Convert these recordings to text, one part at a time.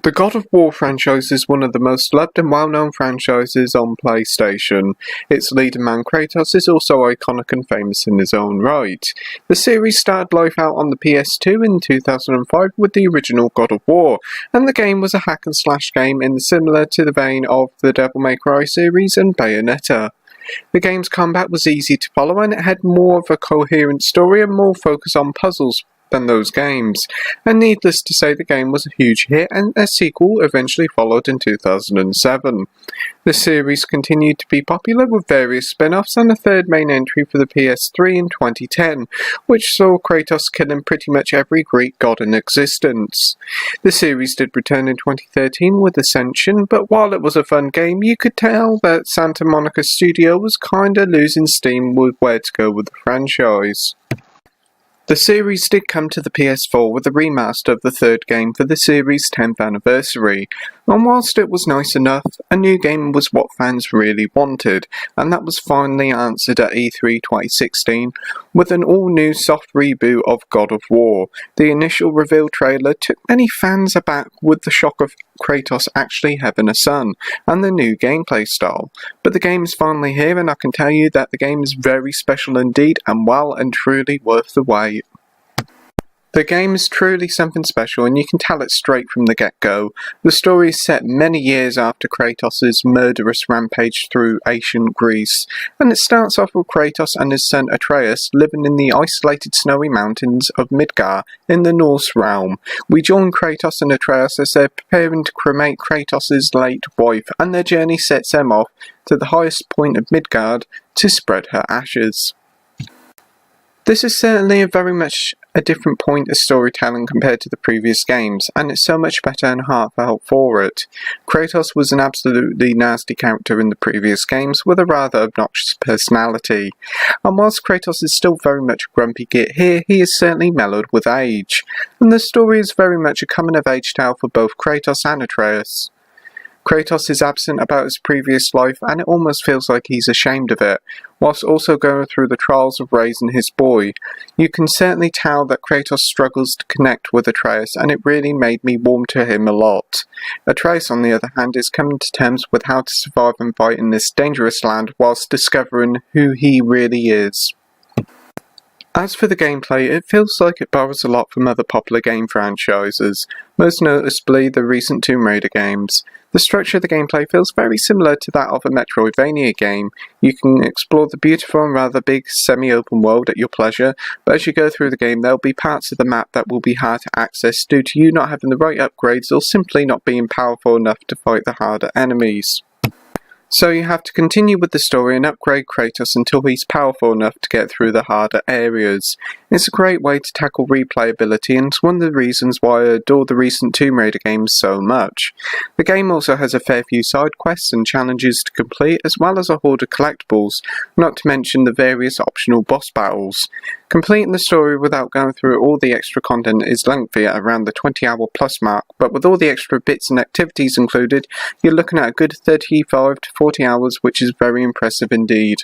The God of War franchise is one of the most loved and well-known franchises on PlayStation. Its leader man Kratos is also iconic and famous in his own right. The series started life out on the PS2 in 2005 with the original God of War, and the game was a hack and slash game similar to the vein of the Devil May Cry series and Bayonetta. The game's combat was easy to follow and it had more of a coherent story and more focus on puzzles than those games, and needless to say the game was a huge hit and a sequel eventually followed in 2007. The series continued to be popular with various spin-offs and a third main entry for the PS3 in 2010, which saw Kratos killing pretty much every Greek god in existence. The series did return in 2013 with Ascension, but while it was a fun game, you could tell that Santa Monica Studio was kinda losing steam with where to go with the franchise. The series did come to the PS4 with a remaster of the third game for the series' 10th anniversary, and whilst it was nice enough, a new game was what fans really wanted, and that was finally answered at E3 2016 with an all-new soft reboot of God of War. The initial reveal trailer took many fans aback with the shock of Kratos actually having a son, and the new gameplay style. But the game is finally here, and I can tell you that the game is very special indeed, and well and truly worth the wait. The game is truly something special, and you can tell it straight from the get-go. The story is set many years after Kratos' murderous rampage through ancient Greece, and it starts off with Kratos and his son Atreus living in the isolated snowy mountains of Midgar in the Norse realm. We join Kratos and Atreus as they're preparing to cremate Kratos' late wife, and their journey sets them off to the highest point of Midgard to spread her ashes. This is certainly very much a different point of storytelling compared to the previous games, and it's so much better and heartfelt for it. Kratos was an absolutely nasty character in the previous games with a rather obnoxious personality, and whilst Kratos is still very much a grumpy git here, he is certainly mellowed with age, and the story is very much a coming-of-age tale for both Kratos and Atreus. Kratos is absent about his previous life, and it almost feels like he's ashamed of it, whilst also going through the trials of raising his boy. You can certainly tell that Kratos struggles to connect with Atreus, and it really made me warm to him a lot. Atreus, on the other hand, is coming to terms with how to survive and fight in this dangerous land whilst discovering who he really is. As for the gameplay, it feels like it borrows a lot from other popular game franchises, most noticeably the recent Tomb Raider games. The structure of the gameplay feels very similar to that of a Metroidvania game. You can explore the beautiful and rather big semi-open world at your pleasure, but as you go through the game there will be parts of the map that will be hard to access due to you not having the right upgrades or simply not being powerful enough to fight the harder enemies. So you have to continue with the story and upgrade Kratos until he's powerful enough to get through the harder areas. It's a great way to tackle replayability, and it's one of the reasons why I adore the recent Tomb Raider games so much. The game also has a fair few side quests and challenges to complete, as well as a horde of collectibles, not to mention the various optional boss battles. Completing the story without going through all the extra content is lengthy at around the 20-hour plus mark, but with all the extra bits and activities included, you're looking at a good 35 to 40 hours, which is very impressive indeed.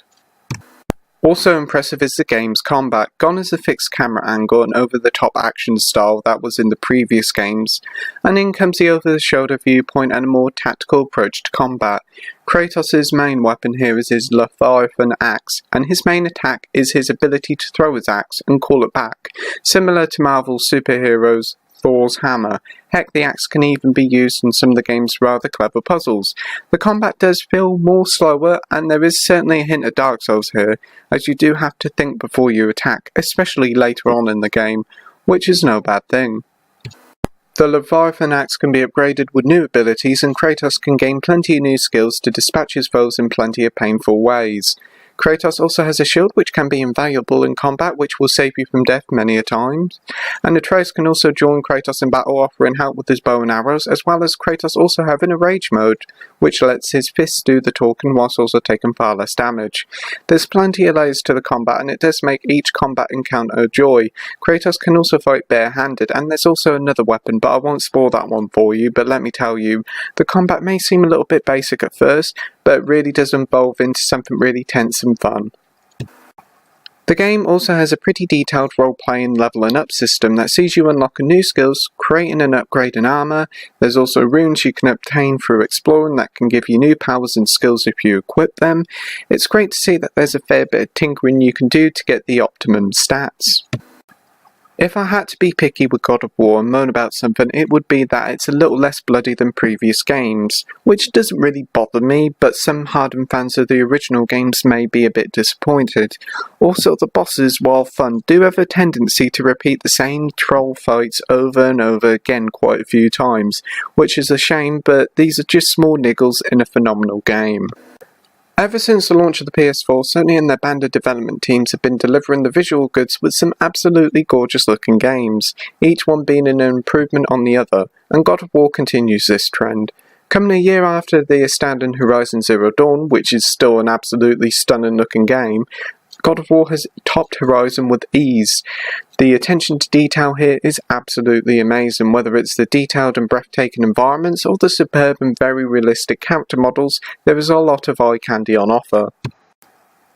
Also impressive is the game's combat. Gone is the fixed camera angle and over-the-top action style that was in the previous games, and in comes the over-the-shoulder viewpoint and a more tactical approach to combat. Kratos' main weapon here is his Leviathan axe, and his main attack is his ability to throw his axe and call it back, similar to Marvel's superheroes Thor's hammer. Heck, the axe can even be used in some of the game's rather clever puzzles. The combat does feel more slower, and there is certainly a hint of Dark Souls here, as you do have to think before you attack, especially later on in the game, which is no bad thing. The Leviathan axe can be upgraded with new abilities, and Kratos can gain plenty of new skills to dispatch his foes in plenty of painful ways. Kratos also has a shield which can be invaluable in combat, which will save you from death many a time. And Atreus can also join Kratos in battle, offering help with his bow and arrows, as well as Kratos also having a rage mode, which lets his fists do the talking whilst also taking far less damage. There's plenty of layers to the combat, and it does make each combat encounter a joy. Kratos can also fight barehanded, and there's also another weapon, but I won't spoil that one for you, but let me tell you, the combat may seem a little bit basic at first, but it really does evolve into something really tense and fun. The game also has a pretty detailed role-playing leveling up system that sees you unlocking new skills, creating and upgrading armor. There's also runes you can obtain through exploring that can give you new powers and skills if you equip them. It's great to see that there's a fair bit of tinkering you can do to get the optimum stats. If I had to be picky with God of War and moan about something, it would be that it's a little less bloody than previous games, which doesn't really bother me, but some hardened fans of the original games may be a bit disappointed. Also, the bosses, while fun, do have a tendency to repeat the same troll fights over and over again quite a few times, which is a shame, but these are just small niggles in a phenomenal game. Ever since the launch of the PS4, Sony and their band of development teams have been delivering the visual goods with some absolutely gorgeous looking games, each one being an improvement on the other, and God of War continues this trend. Coming a year after the astounding Horizon Zero Dawn, which is still an absolutely stunning looking game, God of War has topped Horizon with ease. The attention to detail here is absolutely amazing, whether it's the detailed and breathtaking environments or the superb and very realistic character models. There is a lot of eye candy on offer.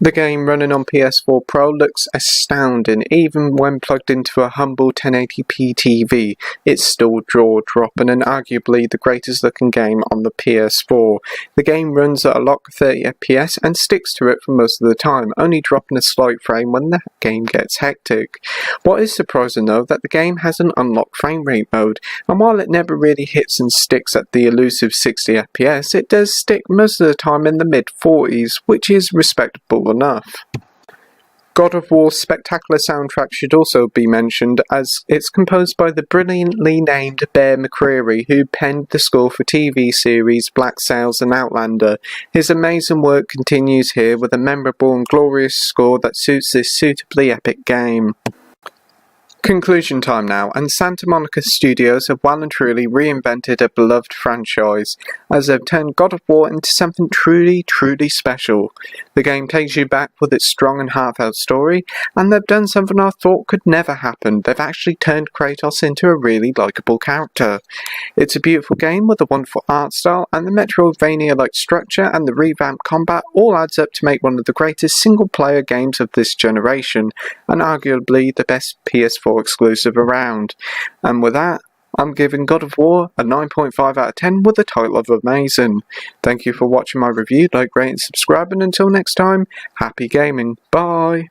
The game running on PS4 Pro looks astounding, even when plugged into a humble 1080p TV. It's still jaw-dropping and arguably the greatest looking game on the PS4. The game runs at a lock 30 FPS and sticks to it for most of the time, only dropping a slight frame when the game gets hectic. What is surprising though, that the game has an unlocked frame rate mode, and while it never really hits and sticks at the elusive 60 FPS, it does stick most of the time in the mid-40s, which is respectable enough. God of War's spectacular soundtrack should also be mentioned, as it's composed by the brilliantly named Bear McCreary, who penned the score for TV series Black Sails and Outlander. His amazing work continues here with a memorable and glorious score that suits this suitably epic game. Conclusion time now, and Santa Monica Studios have well and truly reinvented a beloved franchise, as they've turned God of War into something truly special. The game takes you back with its strong and heartfelt story, and they've done something I thought could never happen. They've actually turned Kratos into a really likeable character. It's a beautiful game with a wonderful art style, and the Metroidvania-like structure and the revamped combat all adds up to make one of the greatest single-player games of this generation, and arguably the best PS4 exclusive around. And with that, I'm giving God of War a 9.5 out of 10 with the title of amazing. Thank you for watching my review, like, rate and subscribe, and until next time, happy gaming, bye!